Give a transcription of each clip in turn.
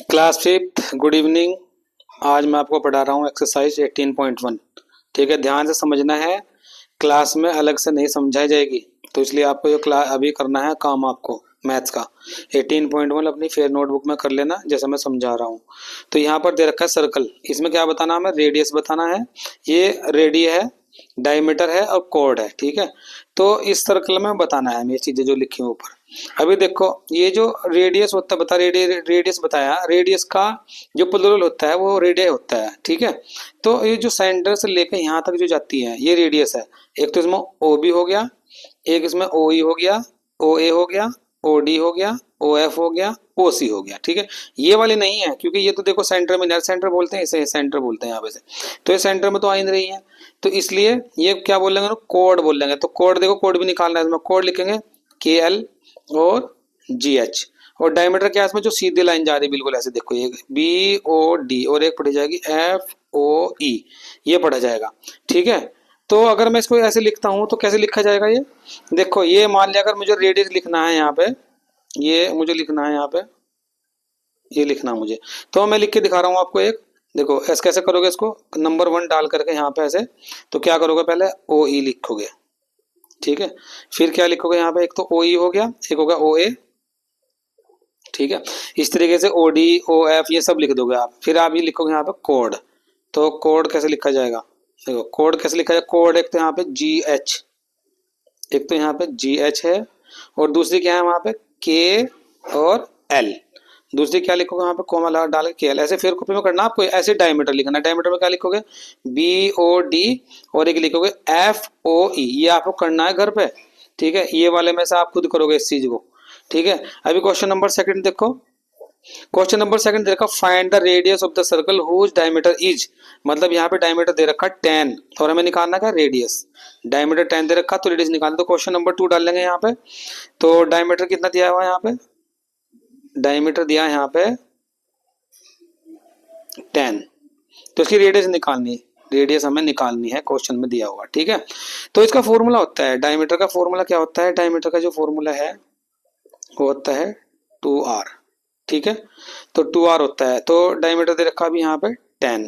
Class fifth, good evening. आज मैं आपको पढ़ा रहा हूँ एक्सरसाइज 18.1। ठीक है, ध्यान से समझना है, क्लास में अलग से नहीं समझाई जाएगी, तो इसलिए आपको ये क्लास अभी करना है काम आपको मैथ्स का 18.1 अपनी फेयर नोटबुक में कर लेना जैसा मैं समझा रहा हूँ। तो यहाँ पर दे रखा है सर्कल, इसमें क्या बताना है, हमें रेडियस बताना है। ये रेडिय है, डायमीटर है और कोड है। ठीक है, तो इस सर्कल में बताना है हमें ये चीजें जो लिखी हैं ऊपर। अभी देखो, ये जो रेडियस होता है, रेडियस बताया, रेडियस का जो प्लूरल होता है वो रेडिय होता है। ठीक है, तो ये जो सेंटर से लेकर यहाँ तक जो जाती है ये रेडियस है। एक तो इसमें ओ बी हो गया, एक इसमें ओ ई हो गया, ओ ए हो गया, ओ डी हो गया, ओ एफ हो गया, ओ सी हो गया। ठीक है, ये वाली नहीं है क्योंकि ये तो देखो सेंटर में, नर सेंटर बोलते हैं इसे, सेंटर बोलते हैं यहाँ पे से, तो ये सेंटर में तो आ ही नहीं रही है, तो इसलिए ये क्या बोलेंगे, कोड बोलेंगे। तो कोड देखो, कोड भी निकालना है, इसमें कोड लिखेंगे के एल और जी एच। और डायमीटर क्या है इसमें, जो सीधी लाइन जा रही है बिल्कुल ऐसे, देखो ये बी ओ डी और एक पढ़ी जाएगी एफ ओ ई, ये पढ़ा जाएगा। ठीक है, तो अगर मैं इसको ऐसे लिखता हूं तो कैसे लिखा जाएगा ये देखो, ये मान लिया अगर मुझे रेडियस लिखना है यहाँ पे, ये मुझे लिखना है यहाँ पे, ये लिखना है मुझे, तो मैं लिख के दिखा रहा हूँ आपको। एक देखो ऐसे कैसे करोगे, इसको नंबर 1 डाल करके यहाँ पे ऐसे, तो क्या करोगे, पहले ओ ई लिखोगे। ठीक है, फिर क्या लिखोगे यहाँ पे, एक तो ओ ई हो गया, एक होगा ओ ए। ठीक है, इस तरीके से ओ डी ओ एफ ये सब लिख दोगे आप। फिर आप ये लिखोगे यहाँ पे कोड, तो कोड कैसे लिखा जाएगा, देखो कोड कैसे लिखा जाएगा। कोड एक तो यहाँ पे जी एच, एक तो यहाँ पे जी एच है, और दूसरी क्या है वहां पे के और एल। दूसरी क्या लिखोगे वहां पे, कोमा लगा डाल के एल, ऐसे फिर कॉपी में करना आपको। ऐसे डायमीटर लिखना, डायमीटर में क्या लिखोगे, बी ओ डी, और एक लिखोगे एफ ओ ई, ये आपको करना है घर पे। ठीक है, ये वाले में से आप खुद करोगे इस चीज को। ठीक है, अभी क्वेश्चन नंबर सेकंड देखो, क्वेश्चन नंबर सेकंड दे रखा, find the radius of the circle whose diameter is, मतलब यहाँ पे डायमीटर दे रखा 10 और हमें निकालना का रेडियस। डायमीटर 10 दे रखा तो रेडियस निकालना, तो क्वेश्चन नंबर 2 डाल लेंगे यहाँ पे। तो डायमीटर कितना दिया हुआ है यहाँ पे, डायमीटर दिया है यहाँ पे 10, तो इसकी रेडियस निकालनी है, रेडियस हमें निकालनी है, क्वेश्चन में दिया हुआ। ठीक है, तो इसका फॉर्मूला होता है, डायमीटर का फॉर्मूला क्या होता है, डायमीटर का जो फॉर्मूला है वो होता है 2r। ठीक है, तो 2r होता है, तो डायमीटर दे रखा अभी यहाँ पे 10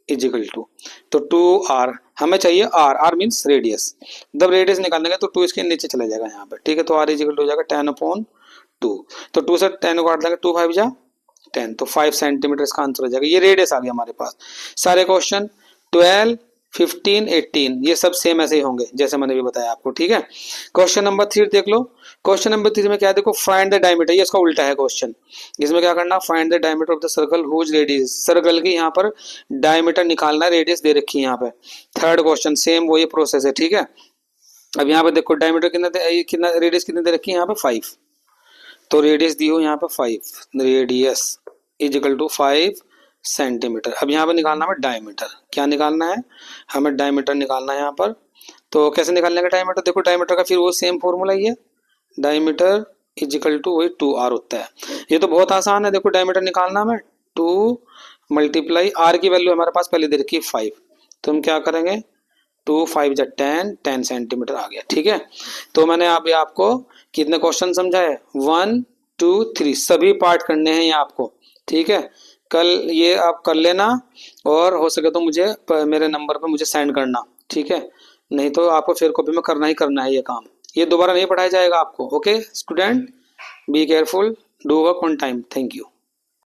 इजिकल टू, तो 2r हमें चाहिए, r, r मीन्स रेडियस। जब रेडियस निकालेंगे तो 2 इसके नीचे चला जाएगा यहाँ पे। ठीक है, तो r इजिकल टू हो जाएगा 10/2, तो 2 से 10 को काट देंगे, 2 5 जा 10, तो 5 सेंटीमीटर इसका आंसर हो जाएगा। ये रेडियस आ गया हमारे पास। सारे क्वेश्चन 12 15 18 ये सब सेम ऐसे ही होंगे जैसे मैंने भी बताया आपको। ठीक है, क्वेश्चन नंबर 3 देख लो। क्वेश्चन नंबर 3 में क्या देखो, फाइंड द डायमीटर, ये इसका उल्टा है क्वेश्चन। इसमें क्या करना, find the diameter of the circle whose radius, circle की यहाँ पर डायमीटर निकालना, रेडियस दे रखी है यहाँ पे। थर्ड क्वेश्चन सेम वही प्रोसेस है। ठीक है, अब यहाँ पे देखो डायमीटर कितना रेडियस कितनी दे रखी है यहाँ पे 5, तो रेडियस दी हो यहाँ पे 5, रेडियस इजिकल टू 5 सेंटीमीटर। अब यहाँ पे निकालना है डायमीटर, क्या निकालना है हमें, डायमीटर निकालना है यहाँ पर। तो कैसे निकालने का डायमीटर, देखो डायमीटर का फिर वो सेम फॉर्मूला ही है, डायमीटर इजिकल टू वही 2r होता है। ये तो बहुत आसान है, देखो डायमीटर निकालना हमें, 2 मल्टीप्लाई r की वैल्यू हमारे पास पहले दे रखी है 5, तो हम क्या करेंगे, 2 5 जा 10 सेंटीमीटर आ गया। ठीक है, तो मैंने अभी आपको कितने क्वेश्चन समझाए, 1 2 3 सभी पार्ट करने हैं ये आपको। ठीक है, कल ये आप कर लेना, और हो सके तो मुझे मेरे नंबर पे मुझे सेंड करना। ठीक है, नहीं तो आपको फिर कॉपी में करना ही करना है ये काम, ये दोबारा नहीं पढ़ाया जाएगा आपको। Okay student, be careful, do work on time. Thank you.